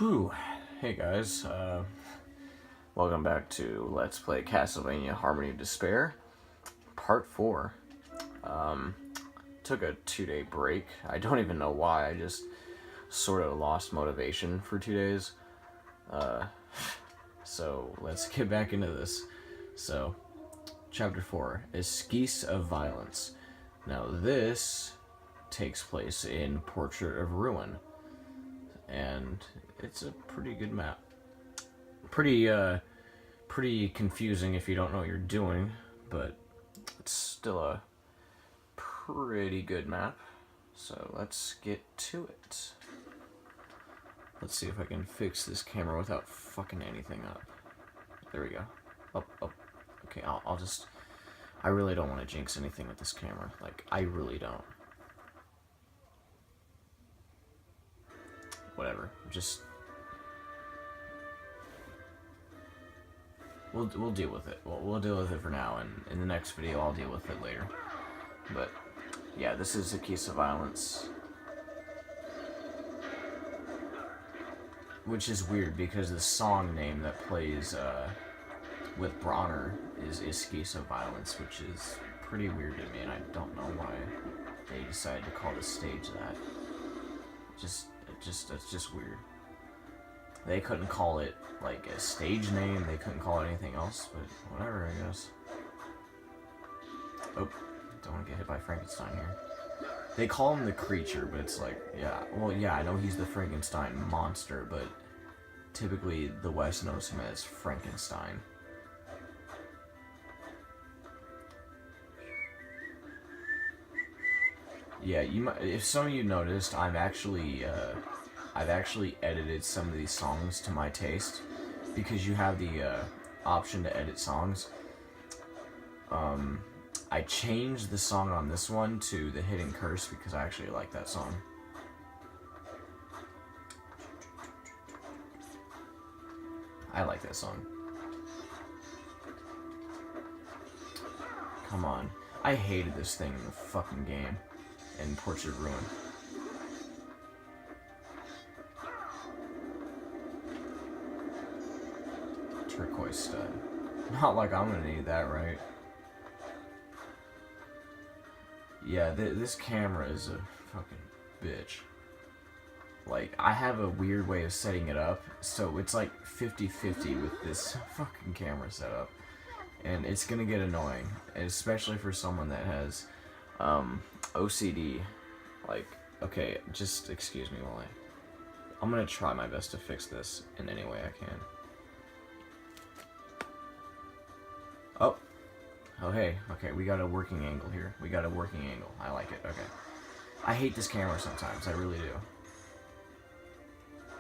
Whew. Hey guys, welcome back to Let's Play Castlevania Harmony of Despair, Part 4. Took a 2-day break. I don't even know why, I just sort of lost motivation for 2 days. So let's get back into this. So, Chapter 4, Esquisse of Violence. Now this takes place in Portrait of Ruin, and it's a pretty good map. Pretty confusing if you don't know what you're doing, but it's still a pretty good map. So let's get to it. Let's see if I can fix this camera without fucking anything up. There we go. Oh. Okay, I'll just... I really don't want to jinx anything with this camera. Like, I really don't. Whatever. Just... We'll deal with it. We'll deal with it for now, and in the next video I'll deal with it later. But, yeah, this is Esquisse of Violence. Which is weird, because the song name that plays with Bronner is Esquisse of Violence, which is pretty weird to me, and I don't know why they decided to call the stage that. It's just weird. They couldn't call it, like, a stage name, they couldn't call it anything else, but whatever, I guess. Oh, don't want to get hit by Frankenstein here. They call him the creature, but it's like, yeah, well, yeah, I know he's the Frankenstein monster, but typically the West knows him as Frankenstein. Yeah, you might, if some of you noticed, I've actually edited some of these songs to my taste, because you have the option to edit songs. I changed the song on this one to The Hidden Curse because I actually like that song. I like that song. Come on. I hated this thing in the fucking game. In Portrait of Ruin. Turquoise stud. Not like I'm gonna need that, right? Yeah, this camera is a fucking bitch. Like, I have a weird way of setting it up, so it's like 50-50 with this fucking camera setup. And it's gonna get annoying, especially for someone that has OCD. Like, okay, just excuse me while I'm gonna try my best to fix this in any way I can. Oh, hey, okay, we got a working angle here. We got a working angle. I like it, okay. I hate this camera sometimes, I really do.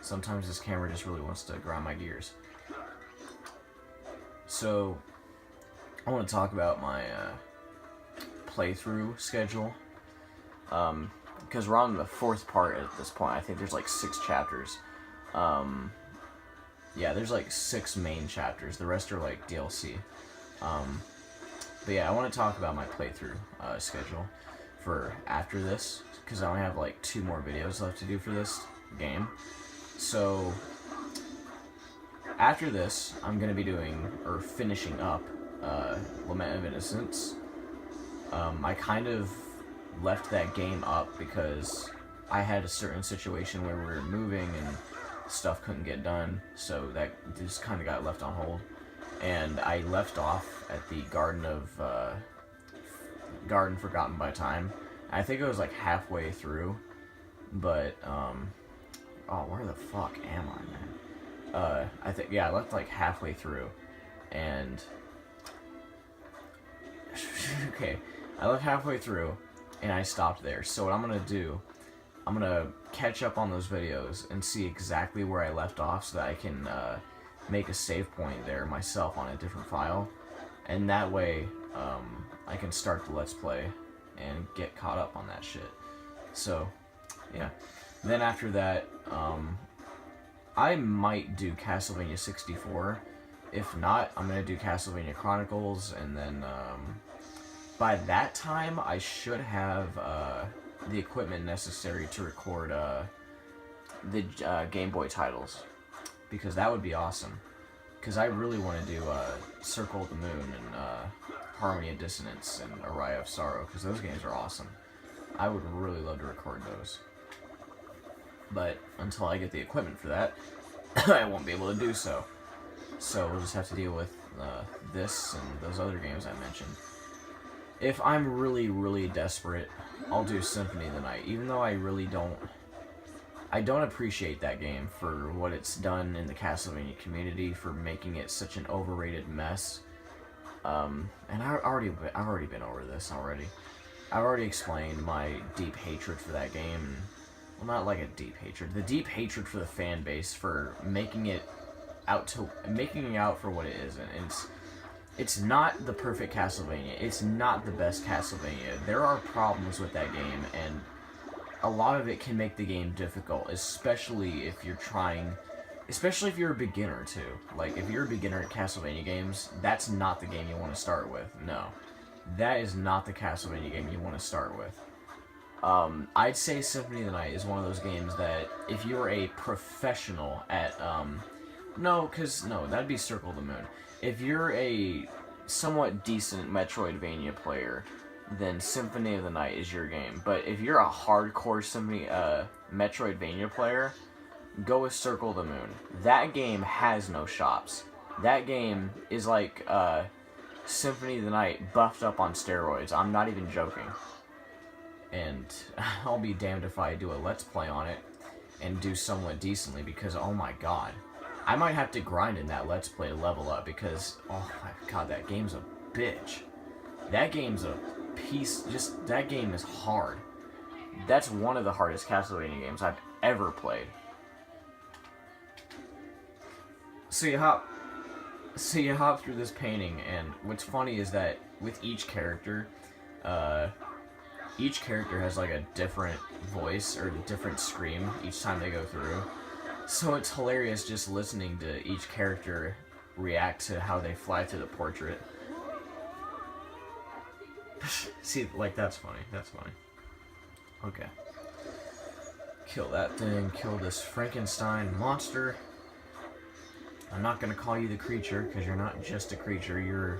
Sometimes this camera just really wants to grind my gears. So, I want to talk about my playthrough schedule. Because we're on the 4th part at this point. I think there's like 6 chapters. Yeah, there's like 6 main chapters. The rest are like DLC. But yeah, I want to talk about my playthrough schedule for after this, because I only have like 2 more videos left to do for this game. So after this, I'm going to be doing, or finishing up, Lament of Innocence. I kind of left that game up because I had a certain situation where we were moving and stuff couldn't get done, so that just kind of got left on hold. And I left off at the Garden Forgotten by Time. I think it was like halfway through, but oh, where the fuck am I, man? I think, yeah, I left like halfway through, and okay, I left halfway through, and I stopped there. So what I'm gonna do, I'm gonna catch up on those videos and see exactly where I left off, so that I can make a save point there myself on a different file, and that way I can start the Let's Play and get caught up on that shit. So yeah, then after that I might do Castlevania 64. If not, I'm gonna do Castlevania Chronicles, and then by that time I should have the equipment necessary to record the Game Boy titles, because that would be awesome. Because I really want to do Circle of the Moon and Harmony of Dissonance and Araya of Sorrow, because those games are awesome. I would really love to record those. But until I get the equipment for that, I won't be able to do so. So we'll just have to deal with this and those other games I mentioned. If I'm really, really desperate, I'll do Symphony of the Night, even though I really don't... I don't appreciate that game for what it's done in the Castlevania community, for making it such an overrated mess. And I've already been over this already. I've already explained my deep hatred for that game. Well, not like a deep hatred. The deep hatred for the fan base for making it out for what it is. And it's not the perfect Castlevania. It's not the best Castlevania. There are problems with that game, and a lot of it can make the game difficult, especially if you're a beginner too. Like, if you're a beginner at Castlevania games, that's not the game you want to start with. No. That is not the Castlevania game you want to start with. I'd say Symphony of the Night is one of those games that, if you're a professional at, no, that'd be Circle of the Moon. If you're a somewhat decent Metroidvania player, then Symphony of the Night is your game. But if you're a hardcore Metroidvania player, go with Circle of the Moon. That game has no shops. That game is like Symphony of the Night buffed up on steroids. I'm not even joking. And I'll be damned if I do a Let's Play on it and do somewhat decently, because oh my god, I might have to grind in that Let's Play to level up, because oh my god, that game's a bitch. That game's a piece, that game is hard. That's one of the hardest Castlevania games I've ever played. So you hop through this painting, and what's funny is that with each character has like a different voice or a different scream each time they go through. So it's hilarious just listening to each character react to how they fly through the portrait. See, like, that's funny. That's funny. Okay. Kill that thing. Kill this Frankenstein monster. I'm not gonna call you the creature, because you're not just a creature. You're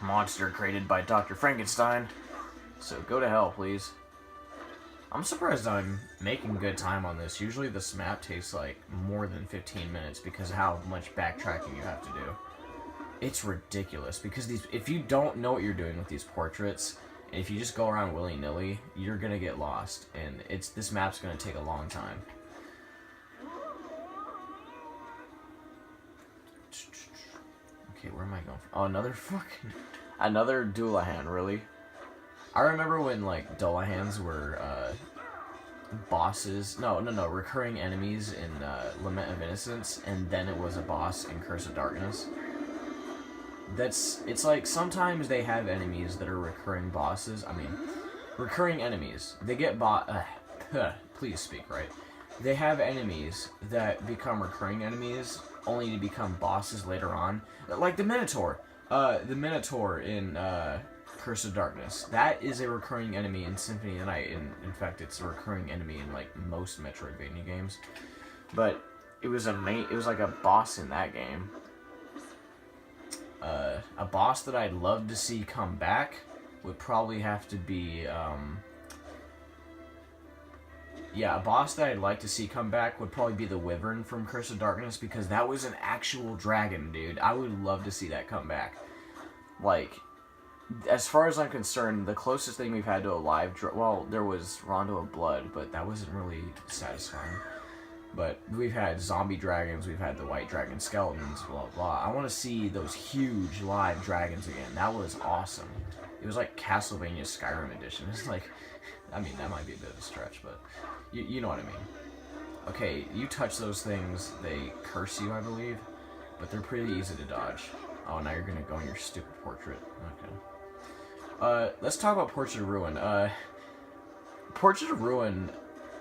a monster created by Dr. Frankenstein. So go to hell, please. I'm surprised I'm making good time on this. Usually this map takes like more than 15 minutes because of how much backtracking you have to do. It's ridiculous, because if you don't know what you're doing with these portraits, and if you just go around willy-nilly, you're gonna get lost, and this map's gonna take a long time. Okay, where am I going from? Oh, another Dullahan, really? I remember when, like, Dullahans were, bosses, recurring enemies in, Lament of Innocence, and then it was a boss in Curse of Darkness. It's like, sometimes they have enemies that are recurring bosses, recurring enemies. They get please speak right. They have enemies that become recurring enemies, only to become bosses later on. Like the Minotaur. The Minotaur in, Curse of Darkness. That is a recurring enemy in Symphony of the Night. In fact, it's a recurring enemy in, like, most Metroidvania games. But it was like a boss in that game. A boss that I'd love to see come back would probably have to be, a boss that I'd like to see come back would probably be the Wyvern from Curse of Darkness, because that was an actual dragon, dude. I would love to see that come back. Like, as far as I'm concerned, the closest thing we've had to a live there was Rondo of Blood, but that wasn't really satisfying. But we've had zombie dragons, we've had the white dragon skeletons, blah, blah. I want to see those huge live dragons again. That was awesome. It was like Castlevania Skyrim edition. It's like, that might be a bit of a stretch, but you know what I mean. Okay, you touch those things, they curse you, I believe, but they're pretty easy to dodge. Oh, now you're gonna go in your stupid portrait. Okay. Let's talk about Portrait of Ruin. Portrait of Ruin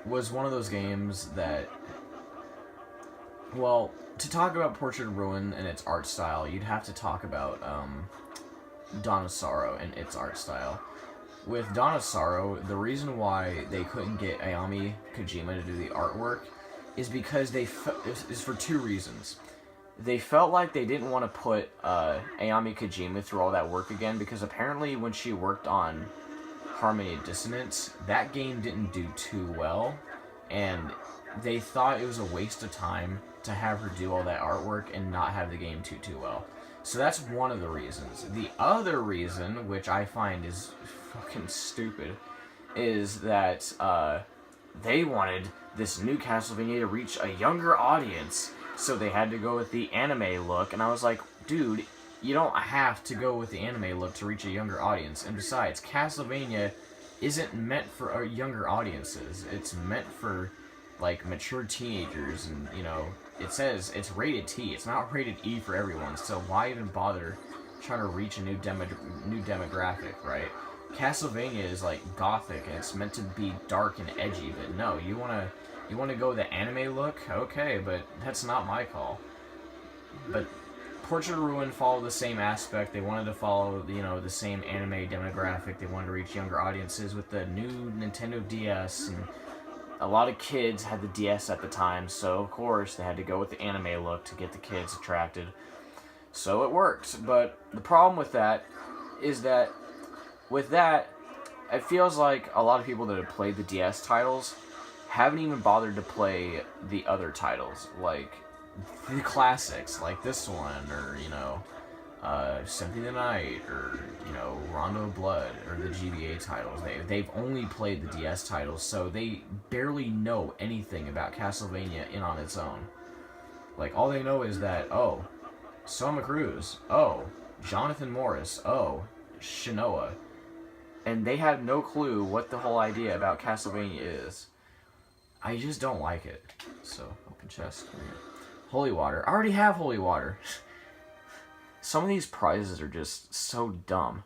was one of those games that... Well, to talk about Portrait of Ruin and its art style, you'd have to talk about Dawn of Sorrow and its art style. With Dawn of Sorrow, the reason why they couldn't get Ayami Kojima to do the artwork is because is for two reasons. They felt like they didn't want to put Ayami Kojima through all that work again, because apparently when she worked on Harmony of Dissonance, that game didn't do too well, and they thought it was a waste of time to have her do all that artwork and not have the game too well. So that's one of the reasons. The other reason, which I find is fucking stupid, is that they wanted this new Castlevania to reach a younger audience, so they had to go with the anime look, and I was like, dude, you don't have to go with the anime look to reach a younger audience, and besides, Castlevania isn't meant for younger audiences. It's meant for, like, mature teenagers, and, you know, it says it's rated T, it's not rated E for everyone, so why even bother trying to reach a new demographic, right? Castlevania is, like, gothic, and it's meant to be dark and edgy, but no, you wanna go the anime look? Okay, but that's not my call. But Portrait of Ruin followed the same aspect. They wanted to follow, you know, the same anime demographic. They wanted to reach younger audiences with the new Nintendo DS, and a lot of kids had the DS at the time, so of course they had to go with the anime look to get the kids attracted. So it worked, but the problem with that is that with that, it feels like a lot of people that have played the DS titles haven't even bothered to play the other titles, like the classics, like this one, or, you know, Symphony of the Night, or, you know, Rondo of Blood, or the GBA titles. They've only played the DS titles, so they barely know anything about Castlevania in on its own. Like, all they know is that, oh, Soma Cruz, oh, Jonathan Morris, oh, Shinoa. And they have no clue what the whole idea about Castlevania is. I just don't like it. So, open chest. Holy water. I already have holy water. Some of these prizes are just so dumb.